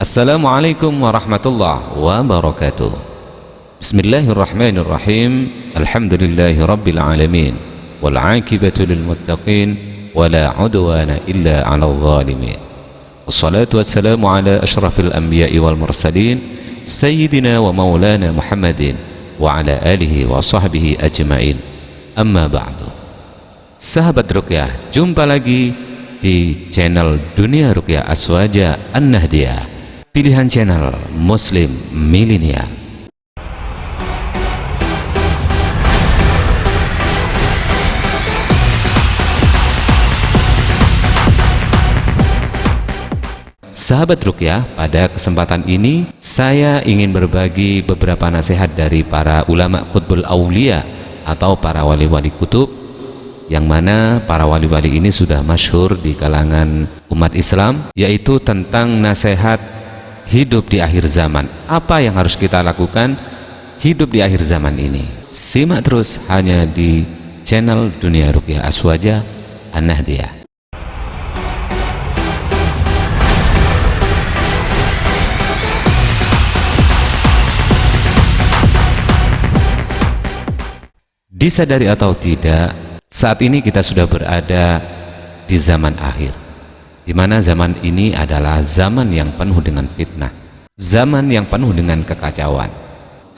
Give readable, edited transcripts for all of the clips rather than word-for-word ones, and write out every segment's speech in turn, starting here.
Assalamualaikum warahmatullahi wabarakatuh. Bismillahirrahmanirrahim. Alhamdulillahi rabbil alamin. Wal aqibatu lil muttaqin wala udwana illa 'alal zalimin. Wassalatu wassalamu ala asyrafil anbiya'i wal mursalin sayyidina wa maulana Muhammadin wa ala alihi wa sahbihi ajmain. Amma ba'du. Sahabat Ruqyah, jumpa lagi di channel Dunia Ruqyah Aswaja An-Nahdiyah, pilihan channel Muslim Milenial. Sahabat Ruqyah, pada kesempatan ini saya ingin berbagi beberapa nasihat dari para ulama Qutbul Aulia atau para wali-wali kutub, yang mana para wali-wali ini sudah masyhur di kalangan umat Islam, yaitu tentang nasihat hidup di akhir zaman. Apa yang harus kita lakukan hidup di akhir zaman ini? Simak terus hanya di channel Dunia Ruqyah Aswaja An-Nahdiyah. Disadari atau tidak, saat ini kita sudah berada di zaman akhir, di mana zaman ini adalah zaman yang penuh dengan fitnah, zaman yang penuh dengan kekacauan.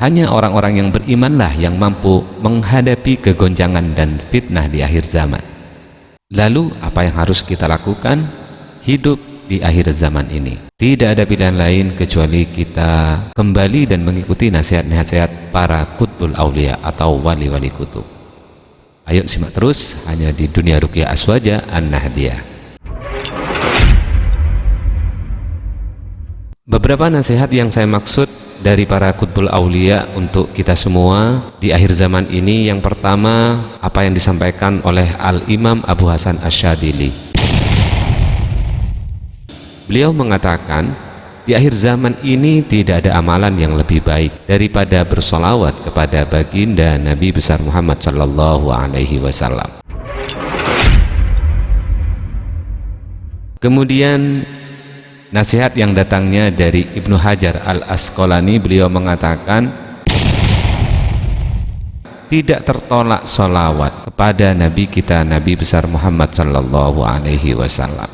Hanya orang-orang yang berimanlah yang mampu menghadapi kegoncangan dan fitnah di akhir zaman. Lalu apa yang harus kita lakukan hidup di akhir zaman ini? Tidak ada pilihan lain kecuali kita kembali dan mengikuti nasihat-nasihat para Qutbul Aulia atau wali-wali kutub. Ayo simak terus hanya di Dunia Ruqyah Aswaja An-Nahdiyah. Beberapa nasihat yang saya maksud dari para Qutbul Aulia untuk kita semua di akhir zaman ini. Yang pertama, apa yang disampaikan oleh Al-Imam Abu Hasan Asy-Syadzili. Beliau mengatakan, di akhir zaman ini tidak ada amalan yang lebih baik daripada bersolawat kepada baginda Nabi besar Muhammad sallallahu alaihi wasallam. Kemudian nasihat yang datangnya dari Ibnu Hajar Al-Asqalani, beliau mengatakan, tidak tertolak solawat kepada Nabi kita Nabi besar Muhammad sallallahu alaihi wasallam.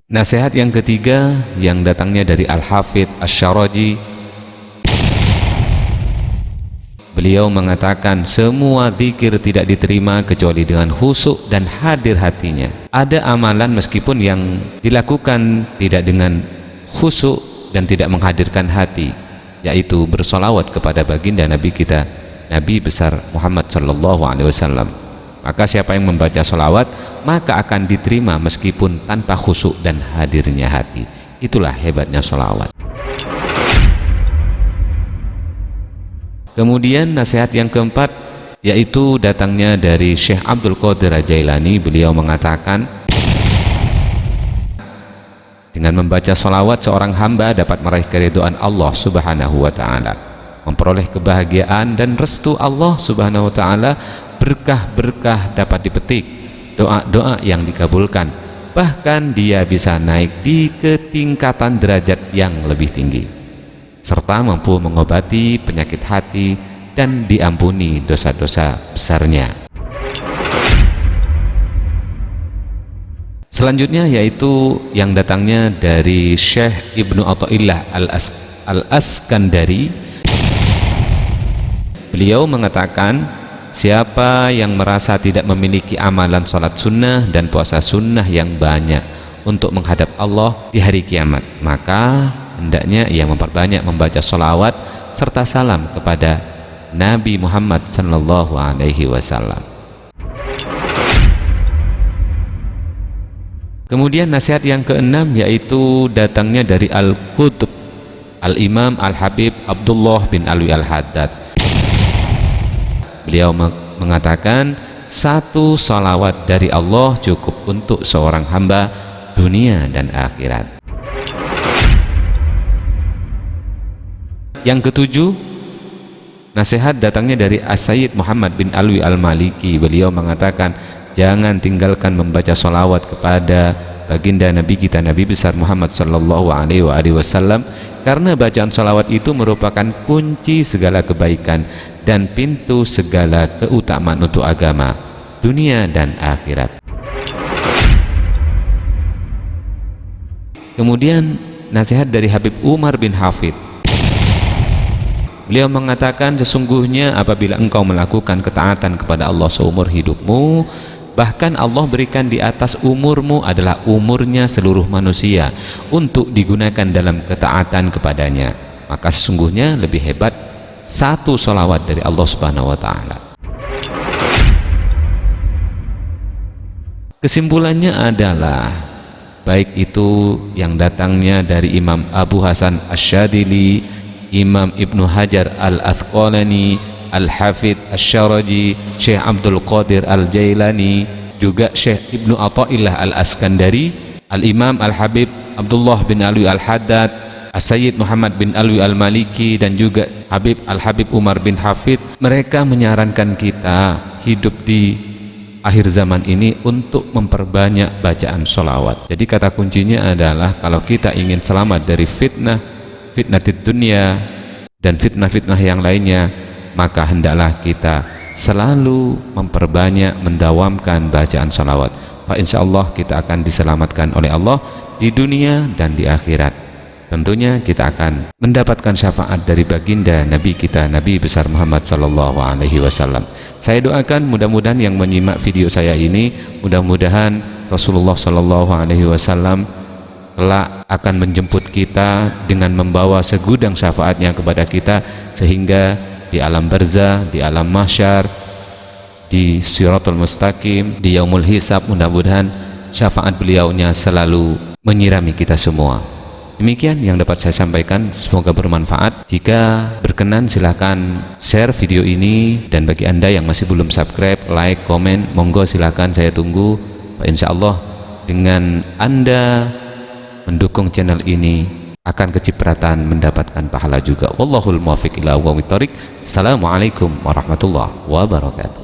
Nasihat yang ketiga yang datangnya dari Al-Hafidh Asy-Syaraji, beliau mengatakan, semua zikir tidak diterima kecuali dengan khusyuk dan hadir hatinya. Ada amalan meskipun yang dilakukan tidak dengan khusyuk dan tidak menghadirkan hati, yaitu bersolawat kepada baginda Nabi kita Nabi besar Muhammad sallallahu alaihi wasallam. Maka siapa yang membaca solawat maka akan diterima meskipun tanpa khusyuk dan hadirnya hati. Itulah hebatnya solawat. Kemudian nasihat yang keempat yaitu datangnya dari Syekh Abdul Qadir Al-Jailani. Beliau mengatakan, dengan membaca solawat seorang hamba dapat meraih keridhaan Allah subhanahu wa ta'ala, memperoleh kebahagiaan dan restu Allah subhanahu wa ta'ala. Berkah-berkah dapat dipetik, doa-doa yang dikabulkan, bahkan dia bisa naik di ketingkatan derajat yang lebih tinggi, serta mampu mengobati penyakit hati dan diampuni dosa-dosa besarnya. Selanjutnya yaitu yang datangnya dari Syekh Ibnu Athaillah Al-Askandari. Beliau mengatakan, siapa yang merasa tidak memiliki amalan sholat sunnah dan puasa sunnah yang banyak untuk menghadap Allah di hari kiamat, maka hendaknya ia memperbanyak membaca sholawat serta salam kepada Nabi Muhammad sallallahu alaihi wasallam. Kemudian nasihat yang keenam yaitu datangnya dari Al-Qutb Al-Imam Al-Habib Abdullah bin Alwi Al-Haddad. Beliau mengatakan, satu salawat dari Allah cukup untuk seorang hamba dunia dan akhirat. Yang ketujuh, nasihat datangnya dari As-Sayyid Muhammad bin Alwi Al-Maliki. Beliau mengatakan, jangan tinggalkan membaca sholawat kepada baginda Nabi kita Nabi besar Muhammad sallallahu alaihi wasallam, karena bacaan salawat itu merupakan kunci segala kebaikan dan pintu segala keutamaan untuk agama, dunia dan akhirat. Kemudian nasihat dari Habib Umar bin Hafid. Beliau mengatakan, sesungguhnya apabila engkau melakukan ketaatan kepada Allah seumur hidupmu, bahkan Allah berikan di atas umurmu adalah umurnya seluruh manusia untuk digunakan dalam ketaatan kepadanya, maka sesungguhnya lebih hebat satu sholawat dari Allah Subhanahu wa Ta'ala. Kesimpulannya adalah, baik itu yang datangnya dari Imam Abu Hasan Asy-Syadzili, Imam Ibnu Hajar Al-Athqalani, Al-Hafidh Asy-Syaraji, Syekh Abdul Qadir Al-Jailani, juga Syekh Ibnu Athaillah Al-Askandari, Al-Imam Al-Habib Abdullah bin Alwi Al-Haddad, As-Sayyid Muhammad bin Alwi Al-Maliki, dan juga Habib Al-Habib Umar bin Hafid. Mereka menyarankan kita hidup di akhir zaman ini untuk memperbanyak bacaan sholawat. Jadi kata kuncinya adalah, kalau kita ingin selamat dari fitnatid dunia dan fitnah-fitnah yang lainnya, maka hendaklah kita selalu memperbanyak mendawamkan bacaan salawat. Insyaallah kita akan diselamatkan oleh Allah di dunia dan di akhirat. Tentunya kita akan mendapatkan syafaat dari baginda Nabi kita Nabi besar Muhammad sallallahu alaihi wasallam. Saya doakan mudah-mudahan yang menyimak video saya ini, mudah-mudahan Rasulullah sallallahu alaihi wasallam kelak akan menjemput kita dengan membawa segudang syafaatnya kepada kita, sehingga di alam barzah, di alam mahsyar, di Shiratul Mustaqim, di yaumul hisab, mudah-mudahan syafaat beliaunya selalu menyirami kita semua. Demikian yang dapat saya sampaikan, semoga bermanfaat. Jika berkenan silahkan share video ini, dan bagi Anda yang masih belum subscribe, like, komen, monggo silahkan, saya tunggu. Insyaallah dengan Anda mendukung channel ini akan kecipratan mendapatkan pahala juga. Wallahul muwaffiq ila aqwamit thoriq. Assalamualaikum warahmatullahi wabarakatuh.